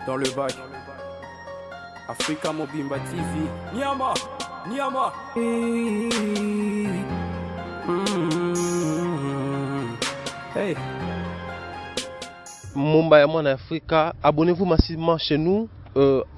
dans le bac. Africa Mobimba TV. Niama, Niama. Hey. Mumbai en Africa, abonnez-vous massivement chez nous.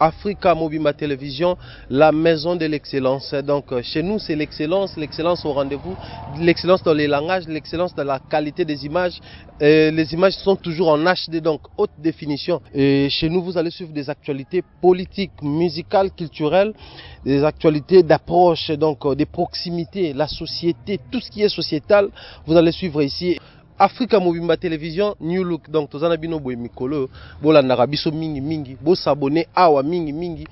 Africa Mobimba Télévision, la maison de l'excellence. Donc chez nous c'est l'excellence, l'excellence au rendez-vous, l'excellence dans les langages, l'excellence dans la qualité des images. Les images sont toujours en HD, donc haute définition. Et chez nous vous allez suivre des actualités politiques, musicales, culturelles, des actualités d'approche, donc des proximités, la société, tout ce qui est sociétal, vous allez suivre ici. Africa Mobimba Télévision, New Look. Donc, tozana bino boy mikolo, bola narabiso mingi mingi, bo s'abonner awa mingi mingi.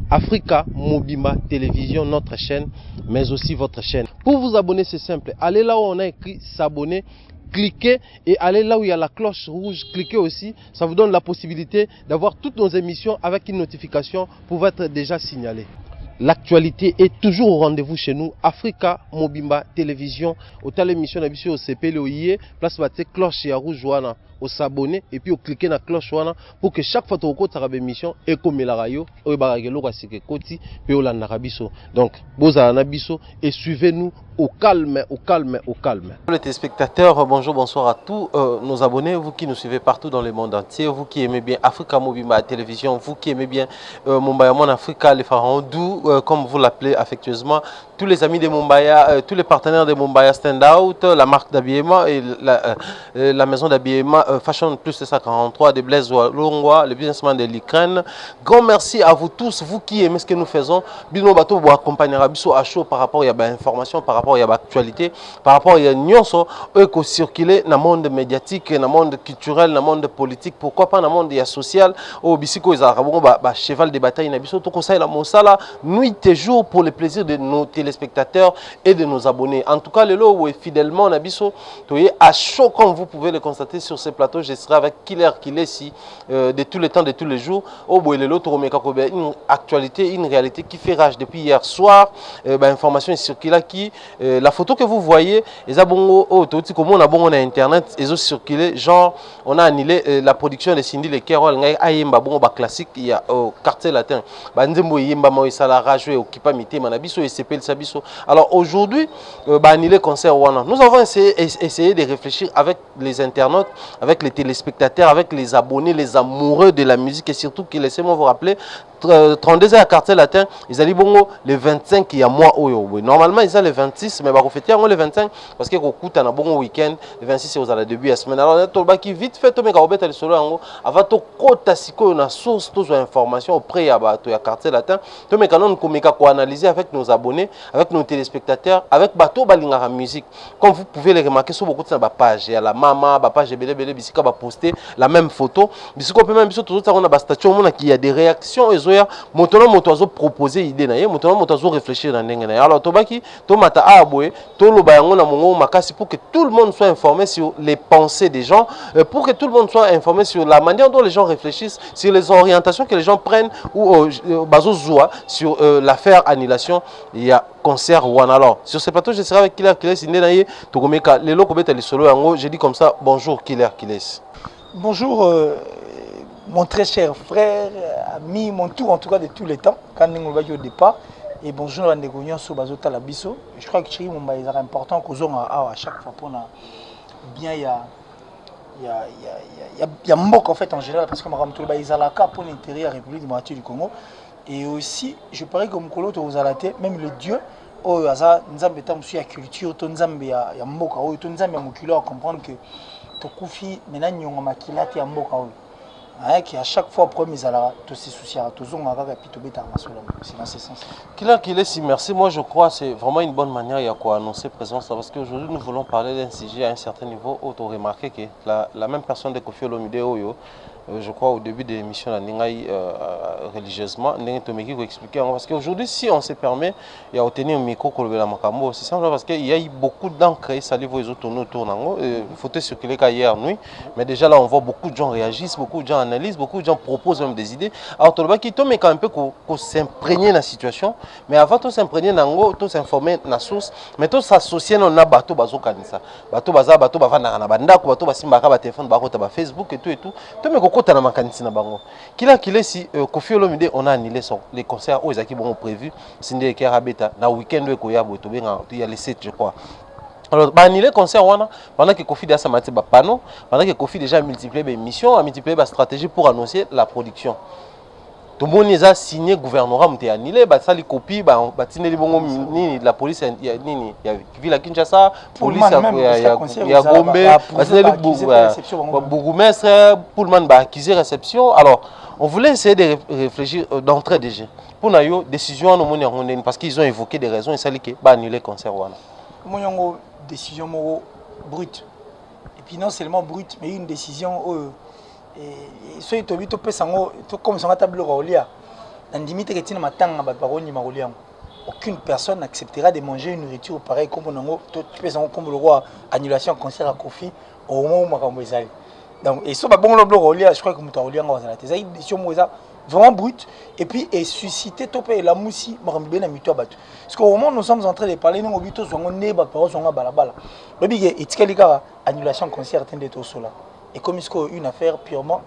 Africa Mobimba Télévision, notre chaîne, mais aussi votre chaîne. Pour vous abonner, c'est simple. Allez là où on a écrit s'abonner, cliquez et allez là où il y a la cloche rouge, cliquez aussi. Ça vous donne la possibilité d'avoir toutes nos émissions avec une notification pour être déjà signalé. L'actualité est toujours au rendez-vous chez nous. Africa Mobimba Télévision. Au tal émission d'habitude au CP le place batte cloche et rouge wana au s'abonner et puis au cliquer na cloche wana pour que chaque fois que vous avez émission et comme la radio au baragelo kasike koti pe o la narabiso. Donc boza nabiso et suivez-nous au calme, au calme, au calme. Les téléspectateurs, bonjour, bonsoir à tous nos abonnés, vous qui nous suivez partout dans le monde entier, vous qui aimez bien Africa Mobimba Télévision, vous qui aimez bien Mumbai en Africa, les pharaons d'où, comme vous l'appelez affectueusement, tous les amis de Mumbai, tous les partenaires de Mumbai Stand Out, la marque d'habillement et la maison d'habillement Fashion Plus 143 de Blaise Longwa, le businessman de l'Ukraine. Grand merci à vous tous, vous qui aimez ce que nous faisons. Bino Bato vous accompagnera biso à chaud par rapport à l'information, par rapport à l'actualité, par rapport à nyonso eko circuler dans le monde médiatique, dans le monde culturel, dans le monde politique, pourquoi pas dans le monde social. Au bisiko izarabongo ba cheval de bataille na biso to conseil la monsala nuit et jour pour le plaisir de nos téléspectateurs et de nos abonnés. En tout cas, le lot où est fidèlement na biso toyé à chaud comme vous pouvez le constater sur ce plateau. Je serai avec Killer Kilesi de tous les temps, de tous les jours. Au bout le lot une actualité, une réalité qui fait rage depuis hier soir. Information est circulée qui la photo que vous voyez, les abonnés comme on a bon on a internet, ils ont circulé genre on a annulé la production de Cindy Le Kerol ayemba bon ba classique il y a au quartier latin. Ba nzembo yemba mo isala rajoué au kipamité manabiso et CPL sabiso. Alors aujourd'hui ba annulé concert wana. Nous avons essayé de réfléchir avec les internautes, avec les téléspectateurs, avec les abonnés, les amoureux de la musique et surtout qui laissez-moi vous rappeler 32 à quartier latin, ils allaient bon le 25 il y a mois normalement ils ont le 26 mais va fêter le 25 parce que coûte un bon week-end le 26 c'est aux début de la semaine. Alors tout le qui vite fait tomber au bête solo en avant to kota siko na source tous informations auprès à bateau ya quartier latin to me canon komeka ko analyser avec nos abonnés, avec nos téléspectateurs, avec bateau balingara musique. Comme vous pouvez le remarquer sur beaucoup de page, il y a la mama, ba page belé bisika ba poster la même photo. Bisiko peut même biso tout ça on a ba statut on a qui y a des réactions et maintenant moto proposer idée na ye maintenant moto réfléchir dans ndenge na alors tobaki to mata abwe to loba yango na mongo makasi pour que tout le monde soit informé sur les pensées des gens, pour que tout le monde soit informé sur la manière dont les gens réfléchissent, sur les orientations que les gens prennent ou bazo zoua sur l'affaire annulation il y a concert one. Alors sur ce plateau je serai avec Killer Kilesi ndenaye tokomeka lelo kobeta le solo yango. Je dis comme ça bonjour Killer Kilesi. Bonjour mon très cher frère, ami, mon tour en tout cas de tous les temps, quand on va au départ. Et bonjour à Ndegonion sur Bazota Labiso. Je crois que c'est important qu'on à chaque fois pour bien il y a Mbok en fait en général parce que ils ont la carte pour l'intérêt de la République démocratique du Congo. Et aussi, je parie que Mkolo même le Dieu, oh aza nzambe tam sur la culture, ton nzambe ya Mboka, oh ton nzambe ya mokilo à comprendre que to kufi maintenant nyonga makilati ya Mboka oh. Qui à chaque fois premier à tous ces soucis à tous on a c'est dans ce sens. Killer Kilesi, merci. Moi je crois que c'est vraiment une bonne manière il y a quoi annoncer présence parce qu'aujourd'hui nous voulons parler d'un sujet à un certain niveau. Auto remarqué que la même personne de Koffi Olomide Oyo je crois au début de l'émission la Ningaï religieusement Nentomeki expliquer parce qu'aujourd'hui si on se permet il y a obtenu un micro la Makambo c'est simple parce qu'il y a eu beaucoup d'encre et ça livre les autres autour nango faut circuler hier nuit mais déjà là on voit beaucoup de gens réagissent, beaucoup de gens analysent, beaucoup de gens proposent même des idées. Alors tout le qui tombe quand un peu qu'on s'imprégner dans la situation mais avant de s'imprégner nango tout s'informer dans la source mais tout s'associer dans na bateau bazo kanisa bateau baza bateau bavana na banda ko bateau basimba ka ba téléphone ba ko ta ba Facebook et tout tout mais côté na makanisi na bango kila si Koffi Olomide on a annulé les concerts aux équipes ont prévu sindi ekerabeta na week-end we koya boto benga il y a les 7 je crois. Alors, annulé concert wana pendant que Koffi déjà mati ba panneau, pendant que Koffi déjà multiplié des missions, a multiplié des stratégies pour annoncer la production. Tout le monde a signé gouvernorat m'était annulé, bah ça les copies, bah tine les bongo ni la police ni il y a ville à Kinshasa, police il y a Gombe, bah tine les bourgmestre pour le monde bah accusé réception. Alors, on voulait essayer de réfléchir d'entrée déjà. Pour nous décision nous monner parce qu'ils ont évoqué des raisons et ça qui bah annuler concert wana. Moi décision brute. Et puis non seulement brute mais une décision et so itobi to pesango to comme ça table rolia dans limite que tina matanga ba baroni marolia aucune personne n'acceptera de manger une nourriture pareille comme on to pesango comme le roi annulation concert à Koffi au moment où makambo ezali donc et so ba bon le rolia je crois que muto rolia ngwa zala teza décision moza vraiment brute et puis et susciter topé la moussi makambo na mito batu parce qu'au moment où nous sommes en train de parler nous bito zongo ne ba parole zongo balabala le big etikali kara annulation concert tende to sola. Et comme c'est une affaire purement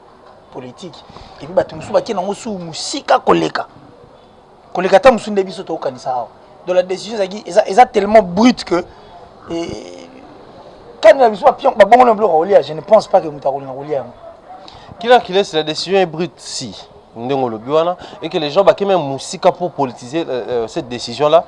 politique. Et puis, tout le monde qui est sous musika koleka. Koleka ta musunde biso to kanisa. De la décision est tellement brute que quand la biso pion ba bon le rolia, je ne pense pas que muta rolia. Qu'il laisse la décision est brute si et que les gens qui même musika pour politiser cette décision là.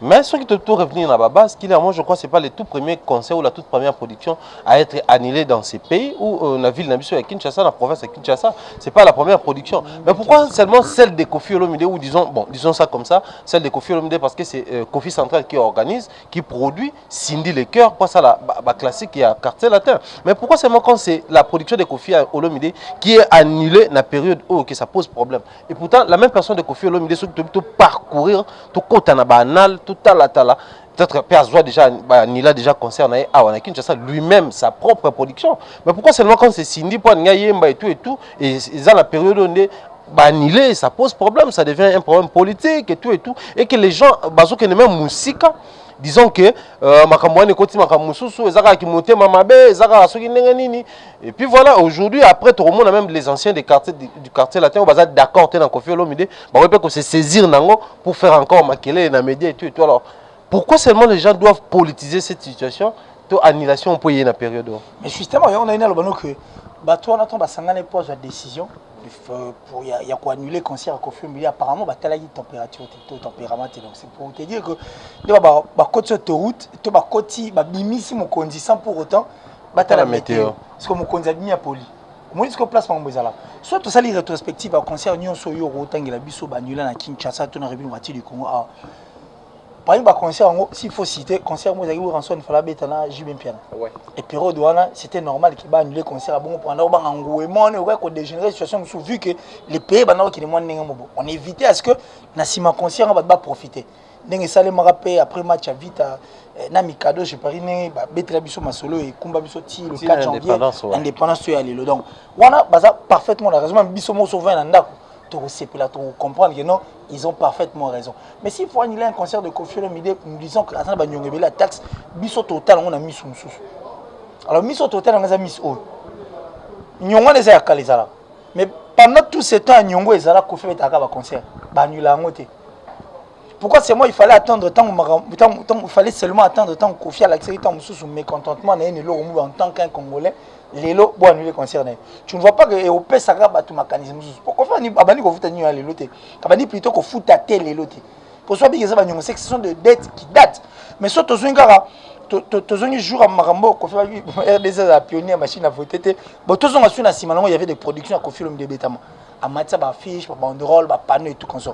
Mais ce qui te tout revenir à la base, moi je crois que ce n'est pas le tout premier concert ou la toute première production à être annulée dans ces pays où la ville Nabiso à Kinshasa, la province de Kinshasa, ce n'est pas la première production. Mais pourquoi seulement celle de Koffi Olomide ou disons ça comme ça, celle de Koffi Olomide parce que c'est Koffi Central qui organise, qui produit, Cindy les cœurs, pas ça la classique qui a quartier latin. Mais pourquoi seulement quand c'est la production de Koffi Olomide qui est annulée dans la période où ça pose problème. Et pourtant la même personne de Koffi Olomide ce qui parcourir tout côté na banal tout tala peut-être Perzois déjà Nila déjà concerné à Kinshasa lui-même sa propre production. Mais pourquoi seulement quand c'est Cindy pour Yemba et tout et dans la période où on est annulé, ça pose problème, ça devient un problème politique et tout et que les gens baso que même musika disons que makamwani koti makamususu ezaka ki monter mamabe ezaka soki nini et puis voilà aujourd'hui après tout le monde même les anciens des quartiers du quartier latin on va d'accord dans Koffi Olomide ba peut que se saisir nango pour faire encore makele na média et tout alors pourquoi seulement les gens doivent politiser cette situation to annulation pour y na période mais justement on a une albano que bato on attend basangana pose la décision pour y a quoi annuler concert à Koffi Olomide apparemment la température tempérament donc c'est pour te dire que ba côté autoroute to ba côté ba bimisi mo kondi sans pour autant la météo parce que mo kondi a bien poli moi ce que place par mbozala soit tout ça les rétrospectives à concert union soyo rotangela biso ba annuler na Kinshasa to na République démocratique du Congo par exemple concert s'il faut citer concert moi zaki ranson fala betana jibem piano ouais et période wana c'était normal qu'il ba annuler concert bon pendant ba ngouement on aurait ko dégénérer situation vu que les pays banao qui les moins n'engo on évitait à ce que na sima concert on va profiter ndenge sale marape après match à vite na mikado je parie ne ba betela biso masolo et kumba biso ti le 4 janvier indépendance to ya lelo donc wana baza parfaitement la raison biso mo sauver na ndako pour comprendre que non, ils ont parfaitement raison. Mais s'il faut annuler un concert de Koffi Olomide, nous disons que la taxe, biso total, on a mis sous. Alors, biso total, on a mis haut. Nous avons les airs. Mais pendant tout ce temps, nous avons les airs Koffi Olomide un concert. Annuler un côté. Pourquoi c'est moi, il fallait attendre il fallait seulement attendre tant Koffi a l'accès tant sous mécontentement en tant qu'un Congolais. Les lots pour annuler le concert. Tu ne vois pas que l'Europe s'agrave à tout mécanisme. Pourquoi faire abani ko futa les lots? Abani plutôt ko futa les lots. Pour soi bien que ce sont des dettes qui datent. Mais soit to zongara to zongi jour à Marambo ko fait RDC a pionnier machine à voter. Bon to zonga sur na simalango il y avait des productions à Koffi Olomide Betama. À Matsa ba affiche, ba banderole, ba panneau et tout comme ça.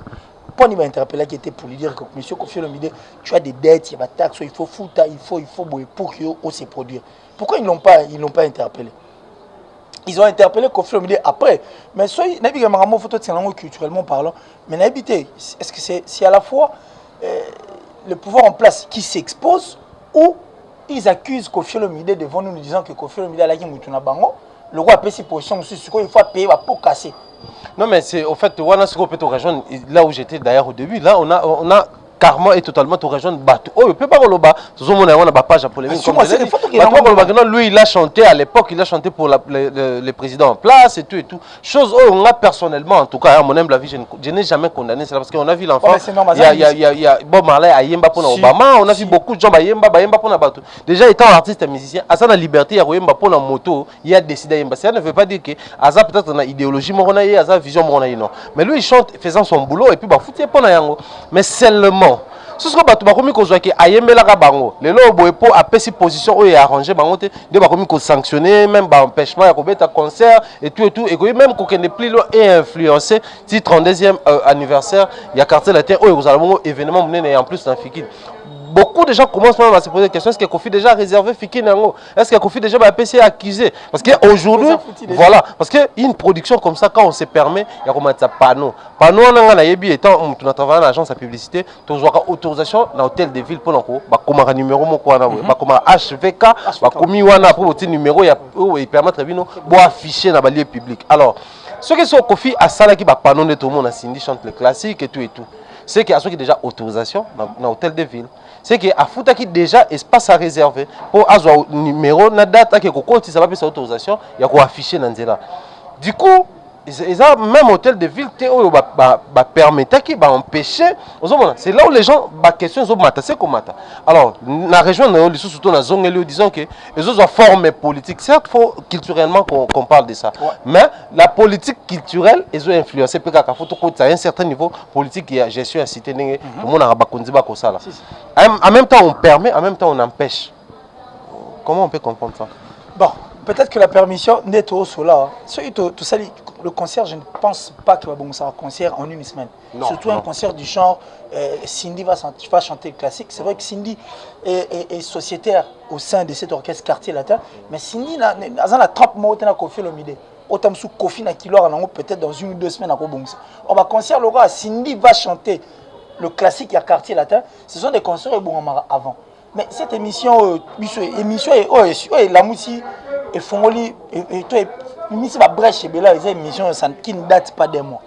Pour il m'a interpellé qui était pour lui dire que monsieur Koffi Olomide tu as des dettes, il y a des taxes, il faut futa, il faut pour que on se produire. Pourquoi ils l'ont pas interpellé? Ils ont interpellé Koffi Olomide après. Mais soyez n'habitez pas photo de culturellement parlant. Mais n'habitez, est-ce que c'est à la fois le pouvoir en place qui s'expose ou ils accusent Koffi Olomide devant nous disant que Koffi Olomide a la guimou tuna bango. Le roi a payé ses positions sur ce qu'il faut payer pour casser. Non mais c'est au fait on a ce qu'on peut te rejoindre là où j'étais d'ailleurs au début. Là on a carrément et totalement te rejoindre Batou. Oh, il peut pas roloba. Ce sont mon on a page pour les lui il a chanté à l'époque, il a chanté pour le président en place et tout. Chose oh, on a personnellement en tout cas à mon humble avis, je n'ai jamais condamné cela parce qu'on a vu l'enfant. Il y a Bob Marley à Yemba pour Obama, on a vu beaucoup de gens à Yemba pour Batou. Déjà étant artiste et musicien, à ça la liberté à Yemba pour la moto, il a décidé Yemba. Ça ne veut pas dire que Aza peut-être une idéologie morona Aza vision morona non. Mais lui il chante faisant son boulot et puis bah foutu pour Yango. Mais seulement ce sera Batou bakomi ko zoaki Ayemba la bango. Les lots boepo a pesi position où il a arrangé bango te de bakomi ko sanctionner même ba empêchement ya ko beta concert et tout et que même ko ne plus lo et influencer si 32e anniversaire il y a quartier latin où vous allez événement mené en plus dans Fikine. Beaucoup de gens commencent même à se poser la question, est-ce que Kofi déjà réservé Fikine Nango? Est-ce que Kofi déjà va PC accusé? Parce qu'aujourd'hui, voilà, parce qu'une production comme ça, quand on se permet, il y a comme un panneau. Panneau, on a étant on a travaillé en agence à publicité, tu as autorisation dans l'hôtel de ville pour nous, comme un numéro, comme un HVK, comme un numéro, il permet de afficher dans le lieu public. Alors, ce qui est Kofi à ça, qui va panneau de tout le monde, a Cindy chante le classique et tout. C'est qu'il y a ceux qui ont déjà autorisation dans l'hôtel de ville. C'est qu'il y a Fouta qui déjà espace à réserver pour avoir un numéro, na date qui ça va faire autorisation, il y a quoi afficher dans là. Du coup, même hôtel de ville permettre qui va empêcher. C'est là où les gens question c'est comme ça. Alors, la région de surtout dans la zone disons que les autres formes politiques. Certes, il faut culturellement qu'on parle de ça. Ouais. Mais la politique culturelle, ils ont influencé peut-être à un certain niveau politique qui a gestion à cité tout le monde a ça. En même temps, on permet, en même temps, on empêche. Comment on peut comprendre ça? Bon, peut-être que la permission n'est au cela. Tout ça, le concert, je ne pense pas qu'il va faire un concert en une semaine. Non, surtout un concert du genre, Cindy va chanter le classique. C'est vrai que Cindy est sociétaire au sein de cet orchestre quartier latin, mais Cindy a la trappe mots dans Kofi Olomide. Autant sous Kofi na kilo peut-être dans 1 ou 2 semaines à Kobongsa. On va concert Laura, Cindy va chanter le classique à quartier latin. Ce sont des concerts avant. Mais cette émission, la moussi et Fongoli et toi, Mimi va brèche Bella, les émissions qui ne datent pas des mois.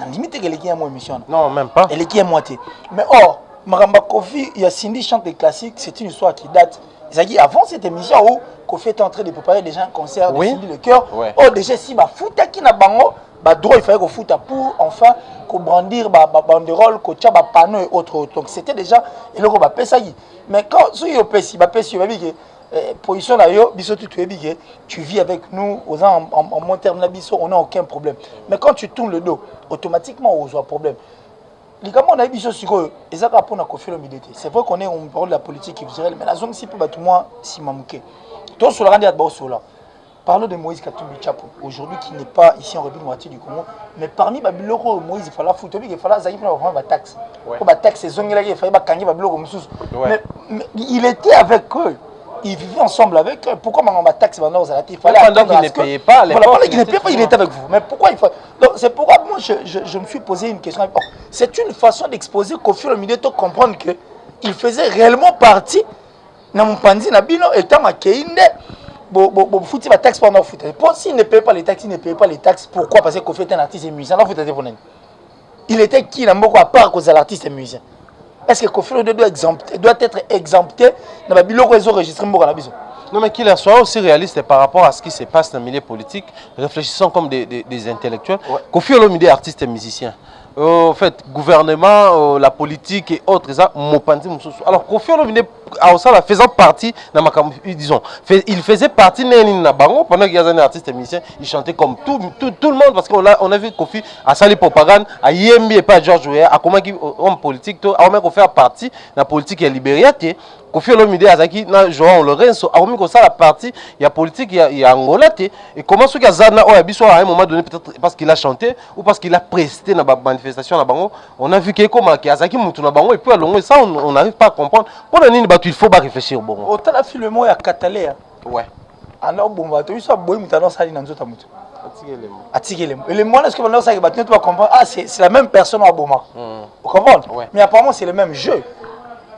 La limite elle est qui est moi émission. Non, même pas. Elle est qui est moitié. Mais or, Maramba Kofi, il y a Cindy chante des classiques, c'est une histoire qui date. C'est-à-dire avant cette émission où Kofi était en train de préparer déjà un concert de Cindy le cœur. Ouais. Oh déjà si bah fouta qui n'a bango, bah droit il fallait qu'on foute pour enfin qu'on brandir bah banderole, qu'on tcha bah panneau et autres. Donc c'était déjà et le bah pesagi. Mais quand sur yo pesi bah pesi bah big position là yo biso tu es big tu vis avec nous aux en mon terme là biso on n'a aucun problème. Mais quand tu tournes le dos automatiquement on a un problème. Les gars on a biso sur et ça pour na Kofi Olomide. C'est vrai qu'on est on parle de la politique culturelle mais la zone si peut tout moi si mamouké. Donc sur la rendre à là. Parlons de Moïse Katumbi Chapo, aujourd'hui qui n'est pas ici en République moitié du Congo, mais parmi les biloko Moïse il fallait foutre, il fallait zaïf pour prendre la taxe. Pour la taxe c'est zongela il fallait kangi ba biloko mususu. Mais il était avec eux. Ils vivaient ensemble avec eux. Pourquoi maintenant ma taxe maintenant aux il fallait pendant qu'il ne payait pas, pendant qu'il ne payait pas, il était avec vous. Mais pourquoi il faut donc c'est pourquoi moi je me suis posé une question. C'est une façon d'exposer Kofi Olomide de comprendre que il faisait réellement partie na mpanzi na bino étant accueilli. Fouti va taxe pendant foot. S'il ne paye pas les taxes, il ne paye pas les taxes. Pourquoi? Parce que Kofi est un artiste et musicien. Il était qui n'a pas à part cause de l'artiste et musicien. Est-ce que Kofi doit être exempté dans le bureau réseau registré Non mais qu'il soit aussi réaliste par rapport à ce qui se passe dans le milieu politique, réfléchissons comme des intellectuels. Ouais. Kofi Olomide est artiste et musicien. En fait, gouvernement, la politique et autres, ça, alors Kofi Olomide, faisant partie, disons, il faisait partie pendant qu'il y a un artiste et musicien, il chantait comme tout le monde parce qu'on a vu Kofi à Sali Propagande, à Yembi et pas à George Weah, à comment homme politique, à même faire partie de la politique et Libéria. Kofi Olomide Azaki na Joao Lorenzo a remis comme ça la partie il y a politique il y a Angola et comment ceux qui a Zana ou Abiso à un moment donné peut-être parce qu'il a chanté ou parce qu'il a presté dans la manifestation là bango on a vu que comment qui Azaki mutu na bango et puis à longue ça on n'arrive pas à comprendre pour le nini il faut pas réfléchir bon autant la film le mot ya Katalé ouais alors bon va tu ça boy mutano ça dans nzota mutu Atigele et les mots est-ce que maintenant ça va tu vas comprendre ah c'est la même personne à Boma vous comprenez mais apparemment c'est le même jeu.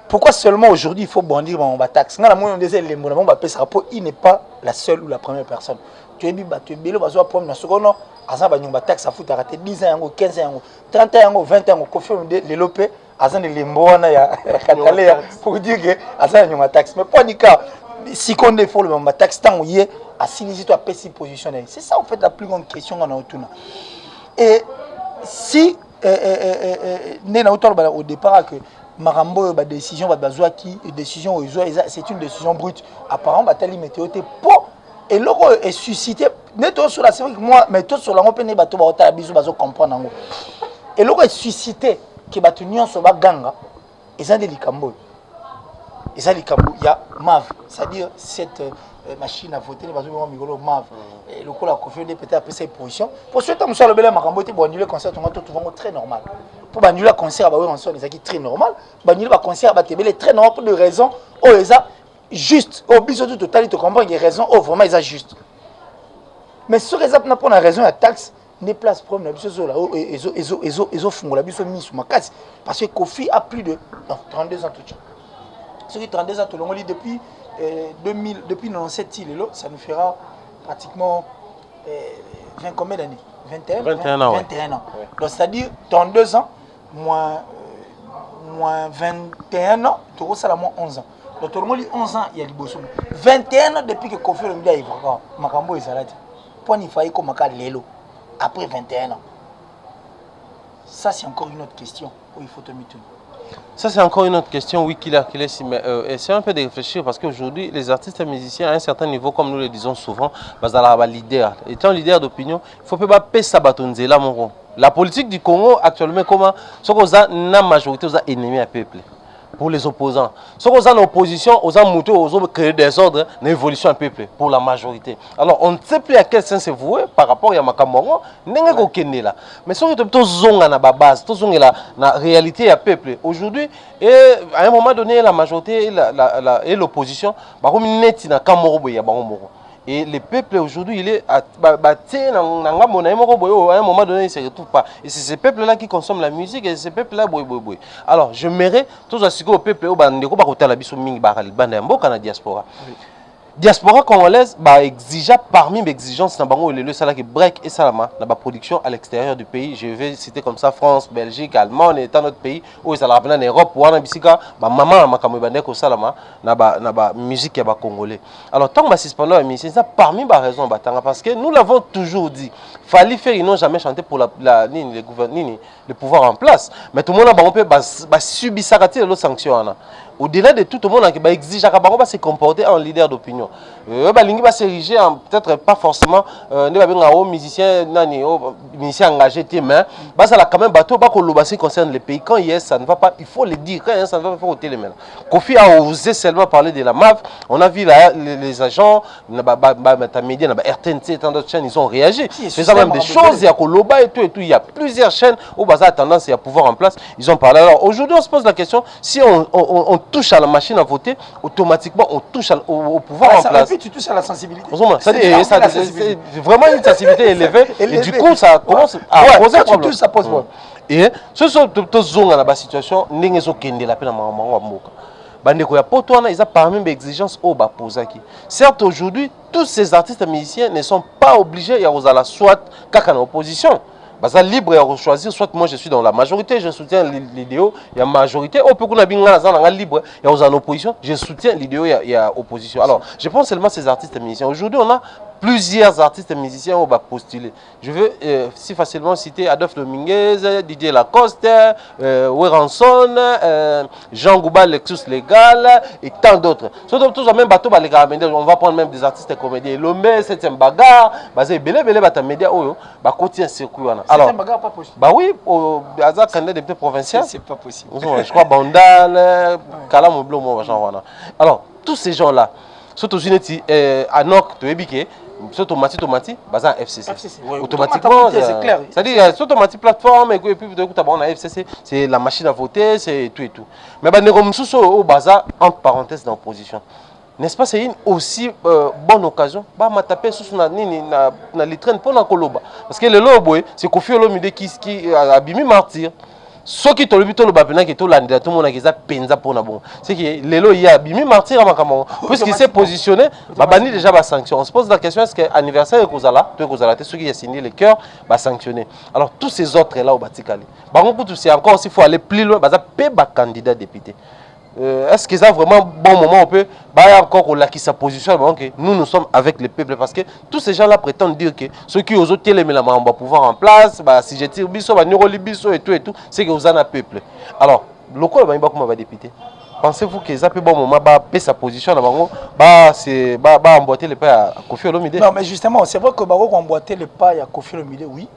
Pourquoi seulement aujourd'hui il faut brandir mon taxe? Il n'est pas la seule ou la première personne. Tu es tu es belé, tu as prendre seconde, taxe à foutre, 10 ans, 15 ans, 30 ans, 20 ans, Kofi Olomide, les lopé, Azan de Limboana ya Katalea pour dire que Azan nyoma taxe. Mais pas du cas. Si qu'on défaut le même taxe tant ouye à sinisi toi pesi positionné. C'est ça en fait la plus grande question qu'on a autour. Et si nena autour au départ que Marambo ba décision ba bazwa qui décision c'est une décision brute. Apparemment Batali météo pour et logo est suscité neto sur la c'est vrai que moi mais tout sur la on peut ne bato ba ota biso bazo comprendre ngo. Et logo est suscité que bato nyonso ba ganga et des likambo. Et ça, il y a MAV, c'est-à-dire cette machine à voter, les MAV. Et le coup, la conférence peut-être après cette position. Pour ce temps, M. Lebele Makambote, pour annuler le concert, on va tout très normal. Pour annuler le concert, on est très normal. Pour annuler le concert, c'est très normal pour des raisons. Oh, ils ont juste. Oh, bis tout total, tu comprends, il y a raison. Oh, vraiment, ils ont juste. Mais ce raison, n'a pas la raison, la taxe. Des places problème ils ont fondé la bise mis sur ma case parce que Kofi a plus de 32 ans tout ça. Ce qui 32 ans tout le monde depuis 2000 depuis 97 ça nous fera pratiquement 20 combien d'années 21 ans. Ouais. Donc c'est-à-dire 32 ans moins 21 ans tu ça la moins 11 ans. Donc tout le monde 11 ans il y a liboso 21 ans depuis que Kofi le a évoqué makambo ezalati pour ni faille comme maka lelo après 21 ans. Ça, c'est encore une autre question où il faut te mettre. Ça, c'est encore une autre question, oui, qu'il est mais essayez un peu de réfléchir parce qu'aujourd'hui, les artistes et musiciens, à un certain niveau, comme nous le disons souvent, leader. Étant leader d'opinion, il ne faut pas payer ça bâtonner là, mon gros. La politique du Congo, actuellement, comment ce qu'on a la majorité, aux ennemis à peuple. Pour les opposants. Ce qu'on a en opposition, aux moutons, aux créer des ordres, une évolution un peuple pour la majorité. Alors, on ne sait plus à quel sens c'est voué par rapport à Makamoro, n'est-ce pas là. Mais si on est tout zone à la base, tout zone à la réalité à peuple. Aujourd'hui, à un moment donné, la majorité et l'opposition, et le peuple aujourd'hui, il est à un moment donné, il ne se retrouve pas. Et c'est ce peuple-là qui consomme la musique et c'est ce peuple-là, alors, je mérite tous à ce que le peuple, la diaspora. Diaspora congolaise exige parmi mes exigences le salaire qui break et salama la production à l'extérieur du pays. Je vais citer comme ça France, Belgique, Allemagne et tant d'autres pays où ça la en Europe ou en Bisika maman makamobande ko salama na musique ya ba congolais. Alors tant que suspendant la musique ça parmi les raisons parce que nous l'avons toujours dit. Fallait faire ils n'ont jamais chanté pour le pouvoir en place. Mais tout le monde a peut subir ça les sanctions. Au-delà de tout le monde qui exige à se comporter en leader d'opinion. Balingi va s'ériger en peut-être pas forcément musicien engagé mais ça la quand même bateau pas que concerne les pays quand yes ça ne va pas il faut le dire quand ça ne va pas au télé maintenant. Kofi a osé seulement parler de la MAV, on a vu les agents média RTNC et tant d'autres chaînes ils ont réagi. Faisant même des choses il y a Koloba et tout il y a plusieurs chaînes où Baza a tendance à pouvoir en place, ils ont parlé. Alors aujourd'hui on se pose la question si on touche à la machine à voter, automatiquement on touche au pouvoir en place. Tu touches à la sensibilité. C'est vraiment une sensibilité élevée. Et du coup, ça commence à poser problème. Ça pose problème. Et ce sont toutes zones dans la situation, n'est-ce pas la peine à Bandeko ya poto ils ont parmi mes exigences au Bapozaki. Certes aujourd'hui, tous ces artistes et musiciens ne sont pas obligés à la soit qu'à l'opposition. Baza libre à choisir, soit moi je suis dans la majorité, je soutiens l'idéo, il y a majorité, ou peut qu'on a bien libre, il y a en opposition, je soutiens l'idéo, il y a opposition. Alors, je pense seulement ces artistes et musiciens. Aujourd'hui, on a plusieurs artistes et musiciens qui vont postuler. Je veux si facilement citer Adolphe Dominguez, Didier Lacoste, Weranson, Jean Gouba, Lexus Légal et tant d'autres. Surtout même bateau, on va prendre même des artistes et comédiens. Lomé, 7e bagarre, basé belé bata média oyo, ba côté un circuit. Alors, bagarre pas possible. Bah oui, au hasard candidat député provincial. C'est pas possible. Je crois Bandal, Kalam Blo, moi genre. Alors, tous ces gens-là, surtout Unity, Anok, Toebike. Surtout Tomati, bazar FCC. Automatiquement, c'est clair. C'est-à-dire, sur Tomati plateforme, et puis on a FCC, c'est la machine à voter, c'est tout et tout. Mais au bazar, entre parenthèses, dans l'opposition. N'est-ce pas, c'est une aussi bonne occasion de taper sur la litrine pour la coloba. Parce que le lobo, c'est Kofi Olomide qui a abîmé martyr. Ce qui te le but le bapena qui est tout l'année tout le monde a qui penza pour na bon c'est que lelo il y a bimi martyr à Makamon puisqu'il s'est positionné bah bani déjà ba sanction on se pose la question est-ce que anniversaire kozala to kozala ceux qui a signé le cœur va sanctionner alors tous ces autres là au batikali bah on peut c'est encore s'il faut aller plus loin bah ça peut ba candidat député est-ce que ça vraiment bon moment on peut bah encore là qui sa position bon que nous sommes avec le peuple parce que tous ces gens là prétendent dire que ceux qui aux autres télémé la on va pouvoir en place bah si je tire biso bah neuroli biso et tout c'est que vous en a peuple alors le quoi bah comment va député pensez-vous que ça peut bon moment bah payer sa position là bah c'est bah emboîter le pas à Kofi Olomide non mais justement c'est vrai que bah emboîter le pas à Kofi Olomide oui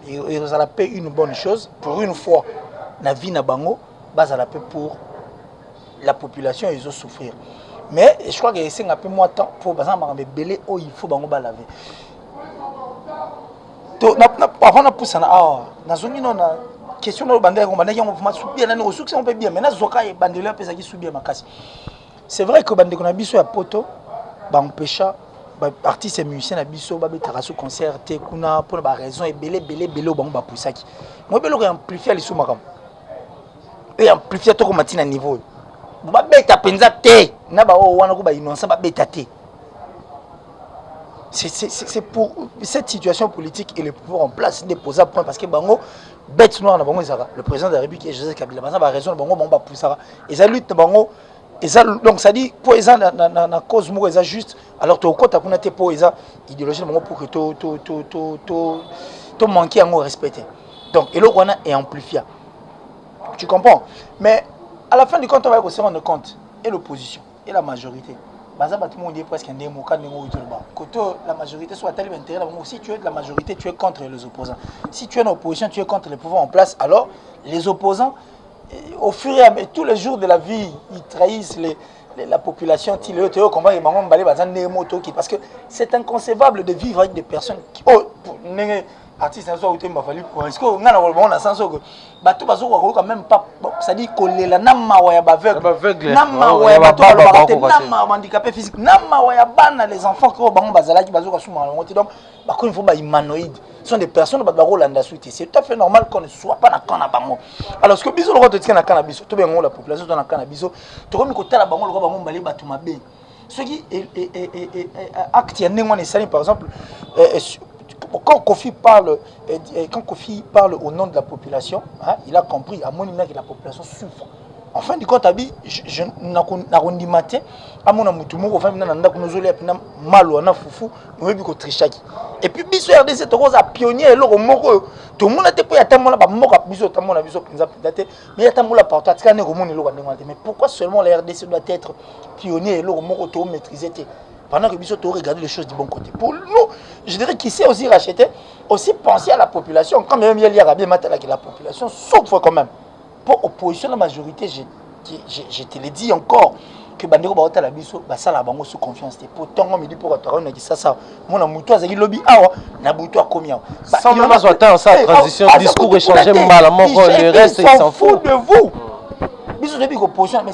et ça la paix une bonne chose pour une fois la vie na bango bah ça la paix pour la population ils ont souffrir mais je crois que c'est un peu moins temps pour par exemple belé oh il faut bango ba laver to avant na poussa na na zoni non na question na bandé ko bandé ko ma subir na no succès on peut bien mais na zoka e bandé là pesa ki subir makasi c'est vrai que bandé ko na biso ya poto ba empêcha ba artiste et musicien na biso ba betara sous concert te kuna pour ba raison et belé au bango ba poussaki moi belé ko amplifier les sous makam et amplifier to ko matina niveau ba beta penza te na ba o wana ko ba innocent ba beta te c'est pour cette situation politique et le pouvoir en place déposer point parce que bango bête noire na bango ezaka le président de la République Joseph Kabila banza ba raison bango ba poussara et ça lutte bango et ça donc ça dit pour eza na cause mo eza juste alors to kota kuna te pour eza idéologie bango pour que to manquer en respecter donc et le wana est amplifié tu comprends mais à la fin du compte, on va se rendre compte. Et l'opposition, et la majorité. Tout le monde dit presque un démo, quand la majorité soit telle intérêt, si tu es de la majorité, tu es contre les opposants. Si tu es en opposition, tu es contre les pouvoirs en place. Alors, les opposants, au fur et à mesure, tous les jours de la vie, ils trahissent la population. Parce que c'est inconcevable de vivre avec des personnes qui... artiste soit autant m'a fallu pour est-ce que on a le sens que bato bazo ko quand même pas ça dit kolela na mawa ya baveugle na mawa ya bato na mawa handicapé physique na mawa ya bana les enfants qui bango bazala qui bazo ka suma donc ba ko il faut ba humanoïde sont des personnes ba rolanda suite c'est tout à fait normal qu'on ne soit pas na kana bango alors ce que biso le tika na kana biso to bengo la population to na kana biso to ko mi ko tala bango le ko bango mbali bato mabe ce qui acte ya ndengwa ne sali par exemple quand Kofi parle au nom de la population, hein, il a compris à mon niveau que la population souffre. En fin de compte, je n'ai maté à mon amour, enfin, malo na fufu, et puis biso RDC to koza pionnier loko moko to mona te po ya tamola ba moko biso tamola biso penza date mais ya tamola partout tika ne komoni loko ndengwa mais pourquoi seulement la RDC doit être pionnier loko moko to maîtriser te pendant que Bissot regarder les choses du bon côté. Pour nous, je dirais qu'il sait aussi racheter, aussi penser à la population. Quand même, il y a bien matin que la population souffre quand même. Pour opposition la majorité, je te l'ai dit encore, que Bandeko Baota la Bissot, ça la bango sous confiance. Pourtant, on me dit pour toi, on a dit ça. Mon amour, ça lobby, na bouto combien. Sans même attendre ça, transition, discours échangé mal, le reste, ils s'en foutent de vous. Bisous depuis l'opposition, mais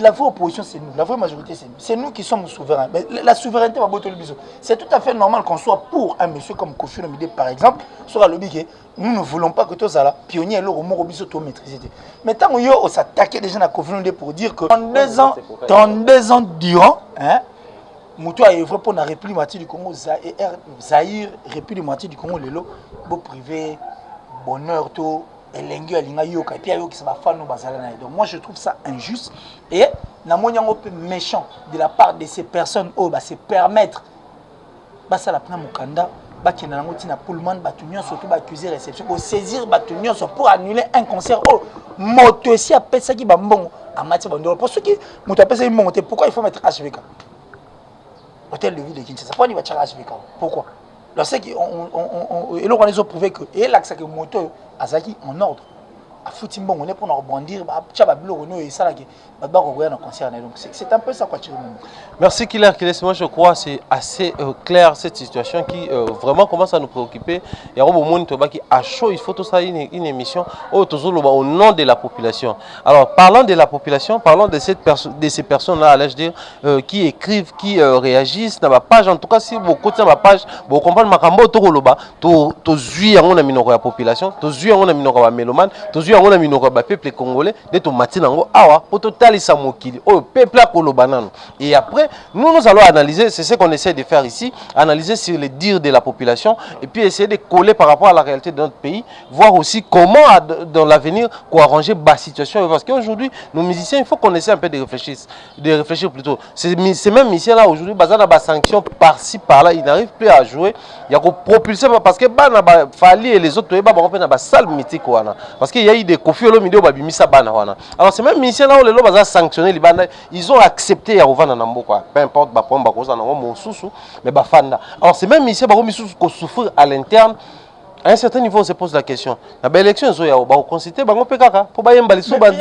la vraie opposition c'est nous, la vraie majorité c'est nous. C'est nous qui sommes souverains. Mais la souveraineté va botter le bisou. C'est tout à fait normal qu'on soit pour un monsieur comme Kofi Olomide par exemple, sur la lobby que nous ne voulons pas que tout ça là, pionnier le remords au bisou tout maîtriser. Mais tant qu'on s'attaquait déjà à Kofi Olomide pour dire que dans 2 ans durant, hein, Moutou a œuvré pour la République moitié du Congo, Zaïre, République moitié du Congo, le lot, beau privé, bonheur tout. Et donc moi je trouve ça injuste et na un peu méchant de la part de ces personnes oh bah se permettre bah ça la prend mukanda bah qui na ngoti na Pullman bah tunyo surtout bah accuser réception pour saisir bah tunyo pour annuler un concert oh moto aussi a pesa qui ba mbongo a matière bandolo pour ceux qui moto a pesa mbongo pourquoi il faut mettre HVK hôtel de ville de Kinshasa pourquoi il va tirer HVK pourquoi lorsque et là on les a prouvé que et là que ça que moto Azaki en ordre. À Foutimbo, on est pour nous rebondir. Donc c'est un peu ça quoi. Merci Killer. Moi je crois que c'est assez clair cette situation qui vraiment commence à nous préoccuper. Il y a un moment qui a chaud. Il faut tout ça une émission au nom de la population. Alors parlons de la population, parlons de ces personnes-là, allais-je dire, qui écrivent, qui réagissent dans ma page. En tout cas, si vous écoutez ma page, vous comprenez ma cambo to zui on a minoro la population, to zui on a minoro la mélomane, to zui yango na minoko ba peuple congolais de to matina ngo awa pour totalisa mokili o peuple akolobanano. Et après nous allons analyser, c'est ce qu'on essaie de faire ici, analyser sur les dires de la population et puis essayer de coller par rapport à la réalité de notre pays, voir aussi comment dans l'avenir qu'on arranger la situation, parce qu'aujourd'hui nos musiciens il faut qu'on essaie un peu de réfléchir plutôt. Ces mêmes musiciens là aujourd'hui bazana ba sanctions par-ci par-là, ils n'arrivent plus à jouer, il y a qu'on propulser parce que bana ba Fali et les autres ba ba na ba salle mythique wana parce qu'il y a eu des Koffi Olomide ba bimisa bana wana. Alors ces mêmes musiciens là on les baza sanctionner les bana, ils ont accepté ya revendre na mboka, peu importe ba prendre ba koza na mo susu mais ba fanda. Alors ces mêmes musiciens ba ko misusu ko souffrir à l'interne. À un certain niveau, on se pose la question. La belle élection, on considère que PKK pour pas y aller sous bande.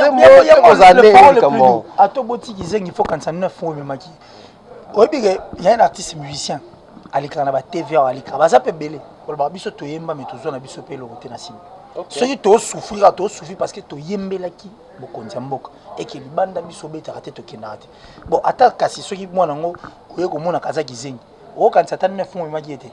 À tout boutique, il faut quand ça neuf fois même qui. Il y a un artiste musicien à l'écran na TV à l'écran. Ça peut belé. Pour le babiso to yemba mais toujours na biso pe le roté na sim. Ceux qui to souffrir parce que to yembe la qui bokonza mboka et que libanda biso beta raté to kinate. Bon attaque kasi ceux qui moi nango ko ko mona kaza kizengi. O quand ça neuf fois même qui était.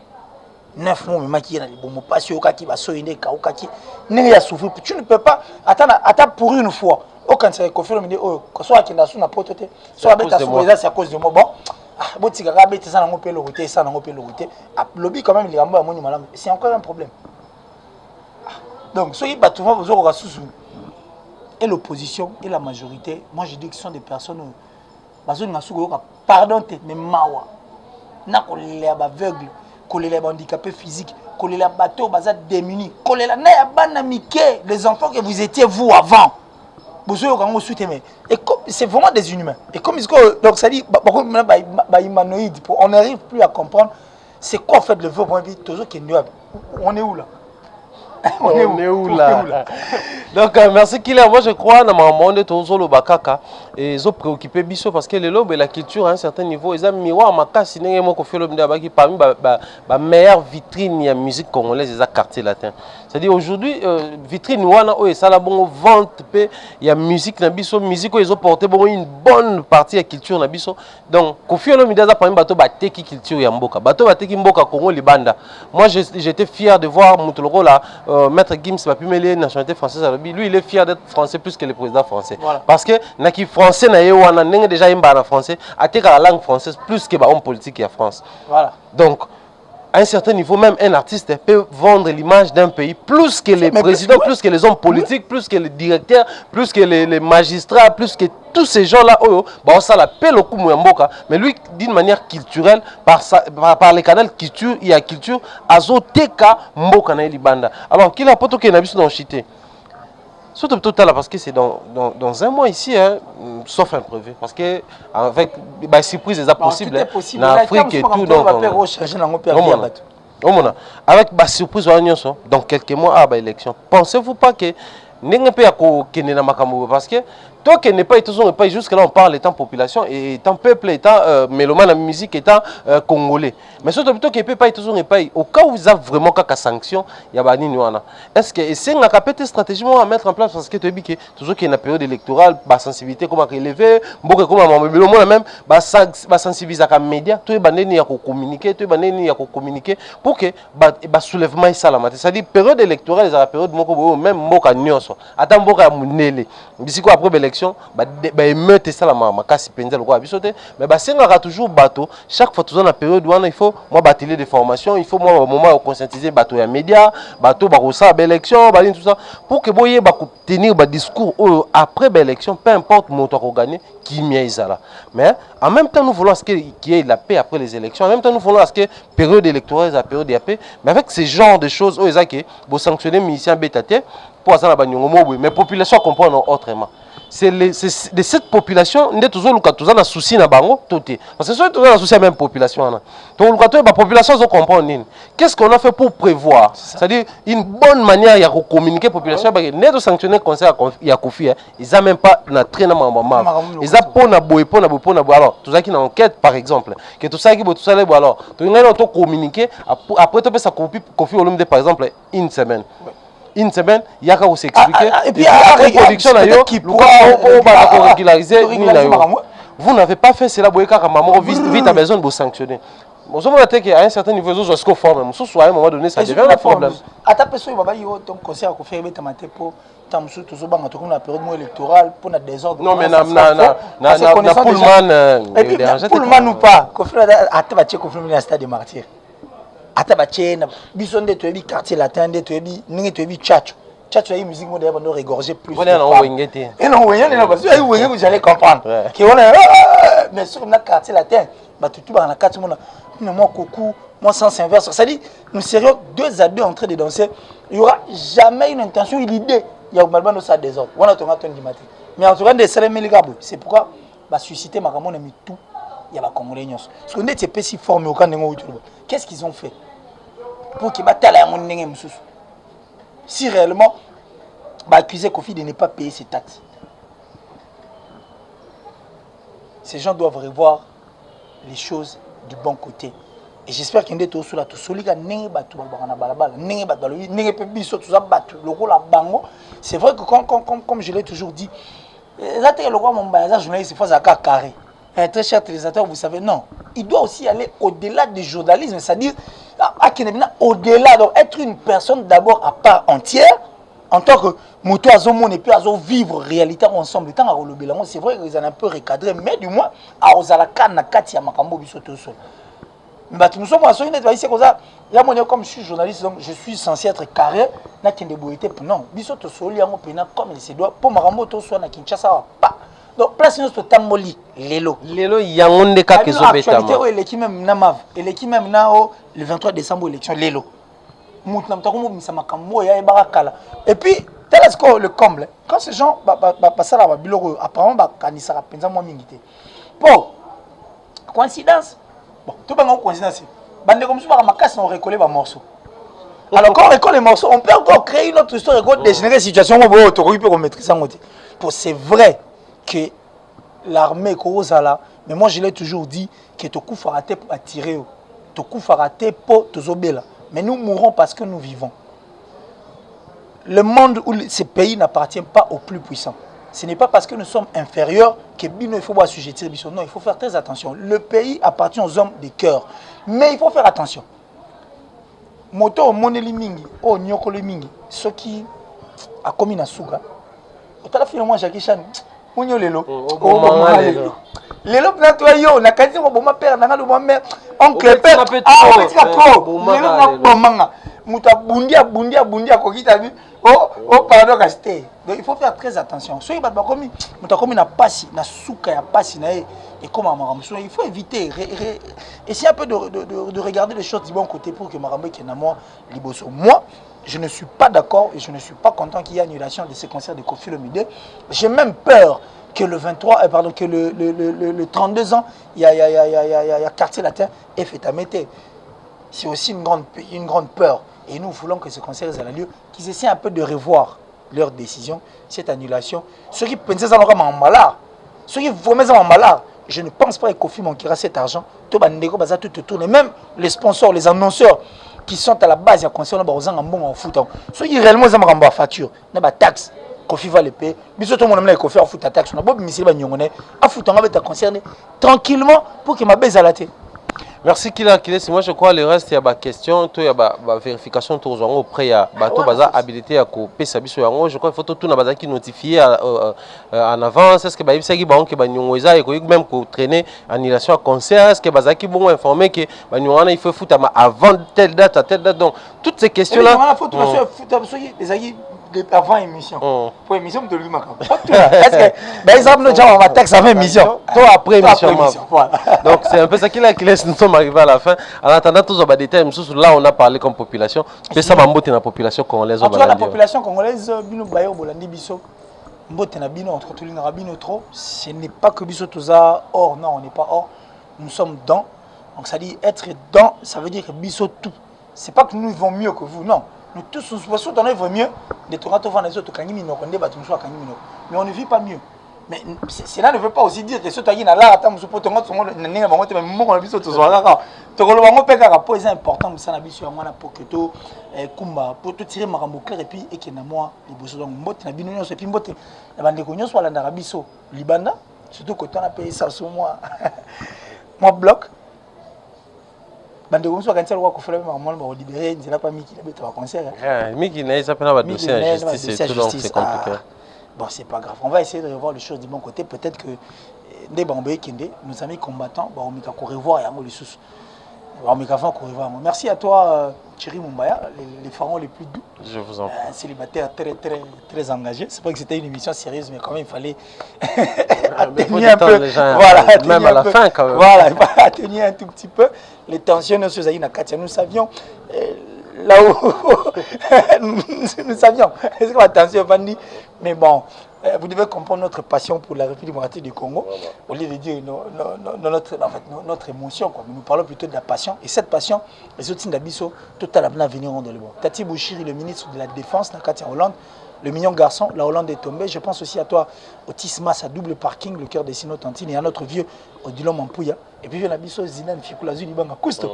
9 mois mais qui est bon passe au kaki ba soine ka au kaki ne ya souffrir tu ne peux pas attendre pour une fois au quand ça confirme me dit oh soit qui na suna potote soit beta sous c'est à cause de moi bon bon tika ka beta ça na ngopé le roté ça na ngopé le roté lobby quand même les gamba moni malam c'est encore un problème donc ceux qui battent vous aurez sous et l'opposition et la majorité moi je dis que ce sont des personnes bazone na sous pardon mais mawa na ko les aveugle les handicapés physiques, les bateaux démunis, les enfants que vous étiez vous avant. C'est vraiment des inhumains. Et comme ils donc ça dit, humanoïde, on n'arrive plus à comprendre c'est quoi en fait le vœu. On est où là? On est où là? Donc merci Kylian. Moi je crois dans mon monde toujours le bakaka et ils ont préoccupé biso parce que les lobes et la culture à un certain niveau ils ont miroir ma casse n'est moi qu'on fait le baki parmi la meilleure vitrine de la musique congolaise ils ont quartier latin. C'est-à-dire aujourd'hui vitrine wana oh et ça la bon vente pe il y a musique na biso musique ils ont porté bon une bonne partie de la culture na biso. Donc Koffi Olomide a parmi bateau bateki culture ya mboka bateau bateki mboka Congo libanda. Moi j'étais fier de voir Moutoloro là Maître Gims va plus mêler nationalité française à lui il est fier d'être français plus que le président français. Voilà. Parce que naki français na yo wana ndenge déjà imba na français ateka la langue française plus que ba homme politique en France. Voilà. Donc à un certain niveau même un artiste peut vendre l'image d'un pays plus que les présidents, plus que les hommes politiques, plus que les directeurs, plus que les magistrats, plus que tous ces gens-là, bah ça l'appelle au coup mboka, mais lui d'une manière culturelle par les canaux culture, il y a culture azoteka mboka na libanda. Alors qu'il a poto que na biso dans chité. Surtout total parce que c'est dans un mois ici, hein, sauf imprévu. Parce que avec bah, surprise, c'est possible. En Afrique et tout. Donc, avec bah, surprise, dans quelques mois, à l'élection. Pensez-vous pas que n'est pas parce que toi qui n'est pas toujours pas jusque là on parle étant population et étant peuple étant mélomane la musique étant congolais mais surtout plutôt qui peut pas toujours pas au cas où vous avez vraiment quelques sanctions il y a bani wana est-ce que c'est une capacité stratégique à mettre en place parce que tu dis que toujours qu'il y a une période électorale ba sensibilité comment relever mboka comment mélomane même ba sensibiliser à médias tout bandeni ya communiquer tout bandeni ya communiquer pour que ba soulèvement ça la matin c'est-à-dire période électorale la période moko même mboka nyonso ata mboka ya munele bisiko après émeute ça la makasi penza le quoi bisote mais senga toujours bateau chaque fois toujours dans la période où il faut moi batelier de formation il faut moi au moment où conscientiser bateau ya média bateau ba ça élection ba tout ça pour que boye ba tenir ba discours après l'élection peu importe moto ko gagner qui miaisala mais en même temps nous voulons qu'il y ait la paix après les élections en même temps nous voulons que période électorale la période de paix mais avec ce genre de choses aux que vous sanctionner musicien bétaté pour ça la banyongo mais population comprend autrement. C'est de cette population, nous toujours un souci na bango tout parce que toujours un souci la même population donc la population se comprend qu'est-ce qu'on a fait pour prévoir c'est-à-dire une bonne manière de communiquer population ne de sanctionner conseil ya Koffi ils a même pas na traîner maman ils a pour na boy alors tout ça qui na enquête par exemple que tout ça qui tout ça alors tout on communiquer après tu peux ça Koffi Olomide par exemple une semaine il y a qu'à vous expliquer et puis après production régulariser vous n'avez pas fait cela vite à besoin de vous sanctionner Bon, ça veut dire qu'à un certain niveau, ils ont forme. Mais à un moment donné, ça devient un problème. À ta personne, il y a un conseil à faire avec ta pour la période électorale pour la désordre. Non, mais na Pullman. Et puis, Pullman ou pas, à ta bâtie, à stade de martyr. À ta bâtie, bison de tu quartier latin, de tu es tchatcho. Tchatcho, la musique moderne, on regorger plus. Voilà, on va y et non, vous allez comprendre. Mais sur notre quartier latin, tout dans la carte, moi, coucou, moi, sens inverse. C'est-à-dire, nous serions 2 à 2 en train de danser. Il n'y aura jamais une intention, une idée. Il y a malheureusement ça désordre. On a ton matin. Mais en tout cas, c'est pourquoi susciter ma ramon et tout. Il y a la Congolais. Parce qu'on est si formé au Canada. Qu'est-ce qu'ils ont fait pour qu'ils battent la monnaie? Si réellement, accuser Kofi de ne pas payer ses taxes. Ces gens doivent revoir les choses du bon côté. Et j'espère qu'il y a des gens qui sont c'est vrai que comme je l'ai toujours dit, carré. Très cher téléspectateur, vous savez, non. Il doit aussi aller au-delà du journalisme, c'est-à-dire au-delà, donc être une personne d'abord à part entière, en tant que moto à zone et puis à vivre réalité ensemble. C'est vrai qu'ils ont un peu recadré, mais du moins, à Ozalaka, Nakati, à Makambo, Bisoto Sol. Mais nous sommes à comme je suis journaliste, donc je suis censé être carré. Non, Bisoto Sol, comme il se doit, pour Makambo, soit na Kinshasa, pas. Donc, place nous sur Tamboli, Lelo. Lelo, il y a un des cas qui sont bêtes. L'équipe même Namav, et l'équipe même Nao, le 23 décembre, élection, Lelo. Et puis, tel est que le comble, quand ces gens passent à la biloro, apparemment, ils sont bon, coïncidence. Bon, tout le monde coïncidence. Bande comme ça, on récolte les morceaux. Alors, quand on récolte les morceaux, on peut encore créer une autre histoire et dégénérer une situation où on peut maîtriser ça. C'est vrai que l'armée est là, mais moi je l'ai toujours dit que tu coup raté pour attirer, tu coup raté pour te zobela. Mais nous mourrons parce que nous vivons. Le monde où ces pays n'appartiennent pas aux plus puissants. Ce n'est pas parce que nous sommes inférieurs que il faut assujettir. Non, il faut faire très attention. Le pays appartient aux hommes de cœur. Mais il faut faire attention. Moto moneli mingi, oh nyokolo mingi, ceux qui a commis na souga. Otala finalement Jackie Chan, unyo lelo, oh lelo. Lelo toi yo, na kati ko boma père na ngalo mère, oncle père, petit trop. Lelo na bomanga. Muta bundia ko kita bi. Oh pardon gasté. Donc il faut faire très attention. Soyez pas commis, muta commis na pasi, na souka ya pasi na et comment Marambo, il faut éviter, essayer un peu de regarder les choses du bon côté pour que Marambo ait un amour liboso. Moi, je ne suis pas d'accord et je ne suis pas content qu'il y ait annulation de ces concerts de Kofi Olomide. J'ai même peur que le 23, pardon, que le 32 ans, il y a quartier latin et fait à mettre. C'est aussi une grande peur. Et nous voulons que ce concert ait lieu, qu'ils essaient un peu de revoir leur décision, cette annulation. Ceux qui pensent que ça n'aura pas malheur, ceux qui vomissent en malheur, je ne pense pas que Kofi manquera cet argent. Tout tourne. Même les sponsors, les annonceurs qui sont à la base du concert, ils ont un bon foot. Ceux qui réellement ont une facture, ils ont une taxe. Kofi va le payer. Mais tout le monde a Kofi à foot à taxe. On a beau misser à foot en avec concerné tranquillement pour que ma baisse à la tête. Merci Kila Kiles. Moi je crois le reste il y a des questions, il y a des vérifications autour de auprès il y a bateau bazar habilité à couper sa biso yango. Je crois qu'il faut tout na bazar qui notifié en avance. Est-ce que ba ibisa ki ba on ke ba nyongoza et même ko traîner annulation à concert. Est-ce que bazar qui bon informer que ba nyongana il faut foutre avant telle date à telle date. Donc toutes ces questions là. Il faut tout avant émission. Pour émission de lui est-ce que par exemple nous avons un texte avant émission. Toi après émission. Donc c'est un peu ça Kila Kiles. Nous sommes arrivés à la fin. En attendant tous les détails, là on a parlé comme population. Mais ça va mboter la population congolaise. En tout cas, la population congolaise, bino bayo bolandi biso, mbote na bino entre tous les rabino trop. Ce n'est pas que biso toza hors, non, on n'est pas hors. Nous sommes dans. Donc ça dit être dans, ça veut dire que biso tout. C'est pas que nous vivons mieux que vous, non. Nous tous, nous vivons mieux. De tout rentrer les autres, mais on ne vit pas mieux. Mais cela ne veut pas aussi dire que ceux qui sont là, attends, je peux te montrer mon n'est pas monté, mais mon avis sur tout ça. Tu vois, on peut faire un point important, mais ça n'a pas sur moi pour que tu kumba, pour te tirer ma rambo clair et puis et qu'il y a moi les bosses donc mbote na bino et puis mbote la bande cognos soit la narabiso libanda surtout quand on a payé ça sur moi moi bloc bande comme ça quand ça quoi faire même on libérer il n'a pas mis qui a un concert. Miki n'a pas un dossier en justice et tout donc c'est compliqué. Bon, c'est pas grave. On va essayer de revoir les choses du bon côté. Peut-être que des Bambé Kende, nos amis combattants, on va revoir les sous. Merci à toi, Thierry Mumbaya, les pharaons les plus doux. Je vous en prie. Un célibataire très engagé. C'est pas que c'était une émission sérieuse, mais quand même, il fallait atténuer un peu. Les gens, voilà, même à la fin, quand même. Voilà, il fallait atténuer un tout petit peu les tensions. Nous savions là où nous savions. Est-ce que la tension va dire? Mais bon. Vous devez comprendre notre passion pour la République démocratique du Congo, au lieu de dire notre émotion. Quoi. Nous parlons plutôt de la passion. Et cette passion, les autres d'Abisso, totalement venir rendre le bon. Tati Bouchiri, le ministre de la Défense, Nakatia Hollande, le mignon garçon, la Hollande est tombée. Je pense aussi à toi, Otis Mas, à double parking, le cœur des Sinotantines, et à notre vieux Odilon Mampouya. Et puis, il y a Abisso, Zidane Fikula, Zulibanga Kousto.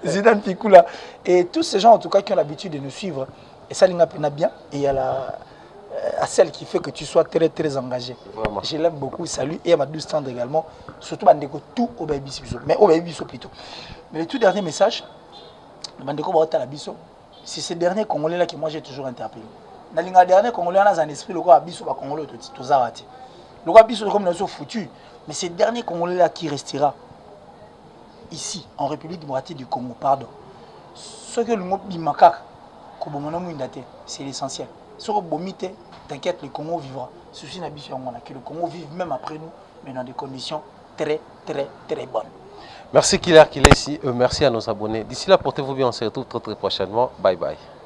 Zidane Fikula. Et tous ces gens, en tout cas, qui ont l'habitude de nous suivre. Et ça, il a bien. Et il y a à celle qui fait que tu sois très engagé. Vraiment. Je l'aime beaucoup, salut. Et à ma douce tendre également. Surtout, Bandeko, tout au baby biso. Mais au baby biso plutôt. Mais le tout dernier message, Bandeko Baota la biso, c'est ces derniers Congolais là que moi j'ai toujours interpellé. Dans les derniers Congolais, on a un esprit, le roi biso, le Congolais, tout ça raté. Le roi biso, comme nous sommes foutus. Mais ces derniers Congolais là qui restera ici, en République démocratique du Congo, pardon. Ce que le mot bimakak, c'est l'essentiel. Si on bomite, t'inquiète, le Congo vivra. Ceci n'a pas que le Congo vive même après nous, mais dans des conditions très bonnes. Merci Killer ici. Merci à nos abonnés. D'ici là, portez-vous bien. On se retrouve très prochainement. Bye bye.